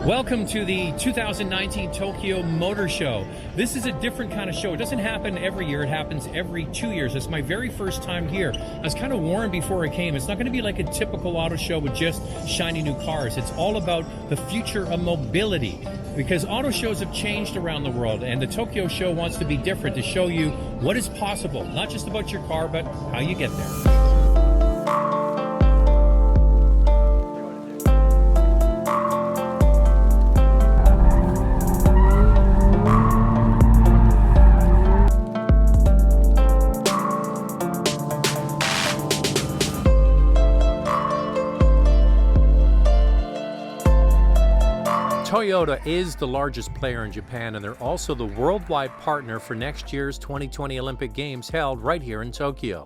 Welcome to the 2019 Tokyo Motor Show. This is a different kind of show. It doesn't happen every year. It happens every 2 years. It's my very first time here. I was kind of warned before I came. It's not going to be like a typical auto show with just shiny new cars. It's all about the future of mobility because auto shows have changed around the world, and the Tokyo show wants to be different to show you what is possible, not just about your car, but how you get there. Toyota is the largest player in Japan, and they're also the worldwide partner for next year's 2020 Olympic Games held right here in Tokyo.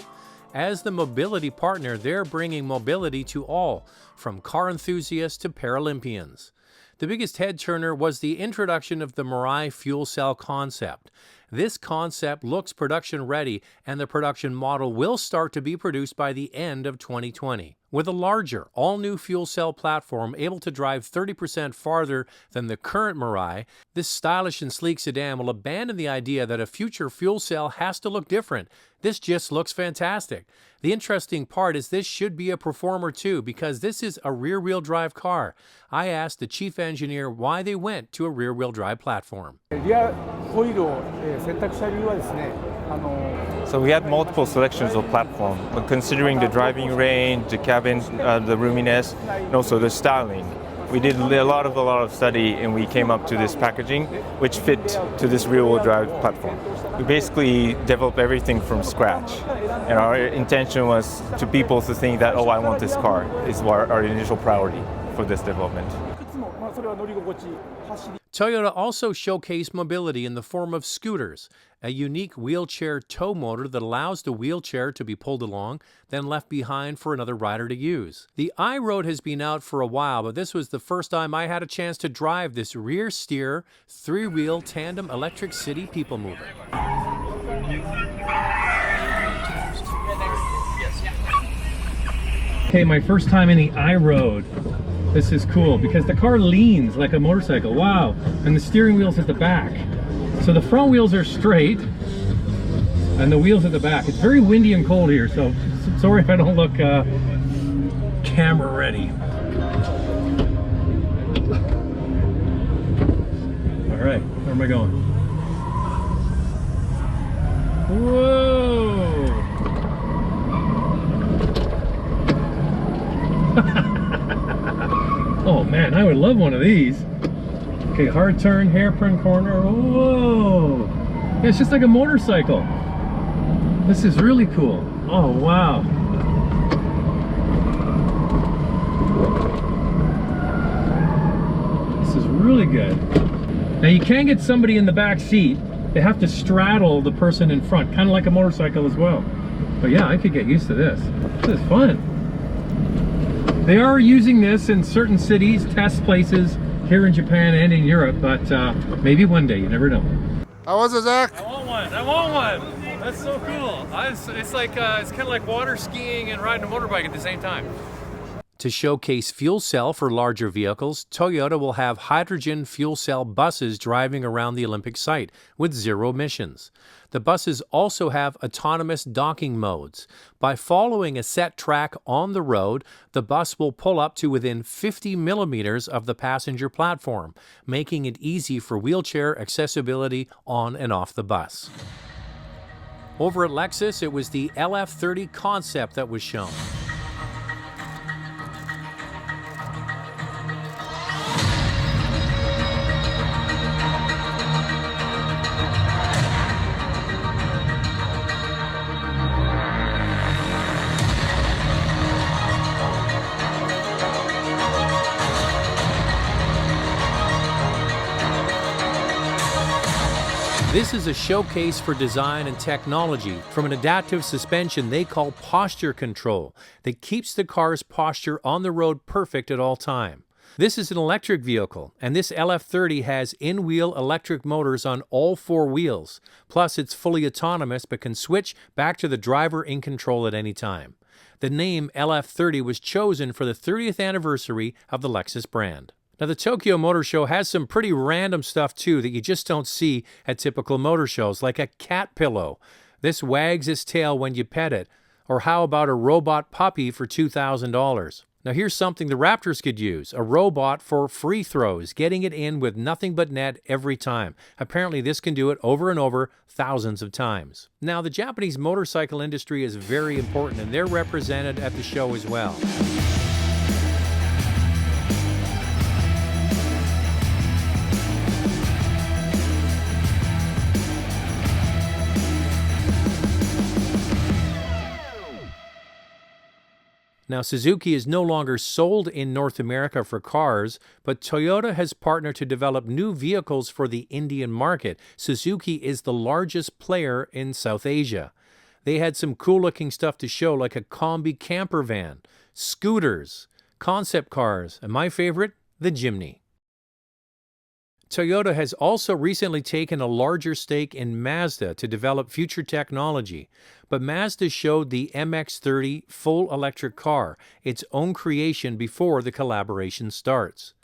As the mobility partner, they're bringing mobility to all, from car enthusiasts to Paralympians. The biggest head-turner was the introduction of the Mirai fuel cell concept. This concept looks production-ready, and the production model will start to be produced by the end of 2020. With a larger, all-new fuel cell platform able to drive 30% farther than the current Mirai, this stylish and sleek sedan will abandon the idea that a future fuel cell has to look different. This just looks fantastic. The interesting part is this should be a performer too, because this is a rear-wheel drive car. I asked the chief engineer why they went to a rear-wheel drive platform. So we had multiple selections of platform, but considering the driving range, the cabin, the roominess, and also the styling. We did a lot of study, and we came up to this packaging which fit to this rear-wheel drive platform. We basically developed everything from scratch, and our intention was to people to think that, oh, I want this car, is our initial priority for this development. Toyota also showcased mobility in the form of scooters, a unique wheelchair tow motor that allows the wheelchair to be pulled along, then left behind for another rider to use. The iRoad has been out for a while, but this was the first time I had a chance to drive this rear steer, three-wheel tandem electric city people mover. Okay, my first time in the iRoad. This is cool because the car leans like a motorcycle. Wow. And the steering wheel's at the back. So the front wheels are straight and the wheels at the back. It's very windy and cold here, so sorry if I don't look camera ready. All right, where am I going? Whoa! Oh man, I would love one of these. Okay, hard turn, hairpin corner. Whoa! Yeah, it's just like a motorcycle. This is really cool. Oh wow. This is really good. Now you can get somebody in the back seat. They have to straddle the person in front, kind of like a motorcycle as well. But yeah, I could get used to this. This is fun. They are using this in certain cities, test places here in Japan and in Europe, but maybe one day, you never know. How was it, Zach? I want one. That's so cool. It's like it's kind of like water skiing and riding a motorbike at the same time. To showcase fuel cell for larger vehicles, Toyota will have hydrogen fuel cell buses driving around the Olympic site with zero emissions. The buses also have autonomous docking modes. By following a set track on the road, the bus will pull up to within 50 millimeters of the passenger platform, making it easy for wheelchair accessibility on and off the bus. Over at Lexus, it was the LF30 concept that was shown. This is a showcase for design and technology from an adaptive suspension they call posture control that keeps the car's posture on the road perfect at all time. This is an electric vehicle, and this LF30 has in-wheel electric motors on all four wheels. Plus, it's fully autonomous but can switch back to the driver in control at any time. The name LF30 was chosen for the 30th anniversary of the Lexus brand. Now, the Tokyo Motor Show has some pretty random stuff too that you just don't see at typical motor shows, like a cat pillow. This wags its tail when you pet it. Or how about a robot puppy for $2,000? Now here's something the Raptors could use, a robot for free throws, getting it in with nothing but net every time. Apparently this can do it over and over thousands of times. Now the Japanese motorcycle industry is very important and they're represented at the show as well. Now, Suzuki is no longer sold in North America for cars, but Toyota has partnered to develop new vehicles for the Indian market. Suzuki is the largest player in South Asia. They had some cool-looking stuff to show, like a combi camper van, scooters, concept cars, and my favorite, the Jimny. Toyota has also recently taken a larger stake in Mazda to develop future technology, but Mazda showed the MX-30 full electric car, its own creation, before the collaboration starts.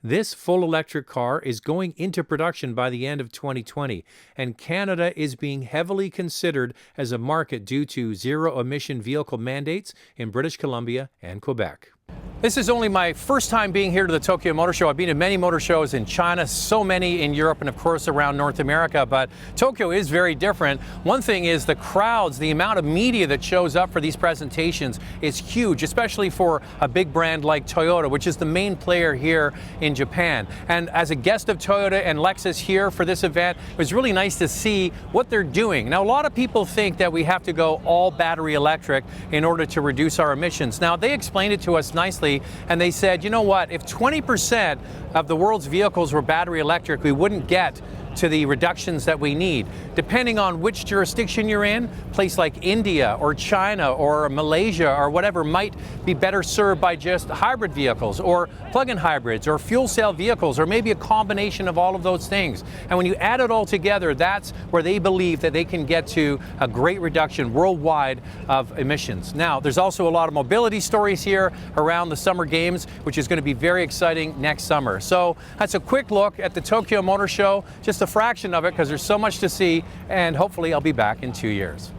This full electric car is going into production by the end of 2020, and Canada is being heavily considered as a market due to zero-emission vehicle mandates in British Columbia and Quebec. This is only my first time being here to the Tokyo Motor Show. I've been to many motor shows in China, so many in Europe, and of course around North America, but Tokyo is very different. One thing is the crowds, the amount of media that shows up for these presentations is huge, especially for a big brand like Toyota, which is the main player here in Japan. And as a guest of Toyota and Lexus here for this event, it was really nice to see what they're doing. Now, a lot of people think that we have to go all battery electric in order to reduce our emissions. Now, they explained it to us nicely, and they said, you know what, if 20% of the world's vehicles were battery electric, we wouldn't get to the reductions that we need. Depending on which jurisdiction you're in, a place like India or China or Malaysia or whatever might be better served by just hybrid vehicles or plug-in hybrids or fuel cell vehicles or maybe a combination of all of those things. And when you add it all together, that's where they believe that they can get to a great reduction worldwide of emissions. Now, there's also a lot of mobility stories here around the Summer Games, which is going to be very exciting next summer. So that's a quick look at the Tokyo Motor Show, just a fraction of it because there's so much to see, and hopefully I'll be back in 2 years.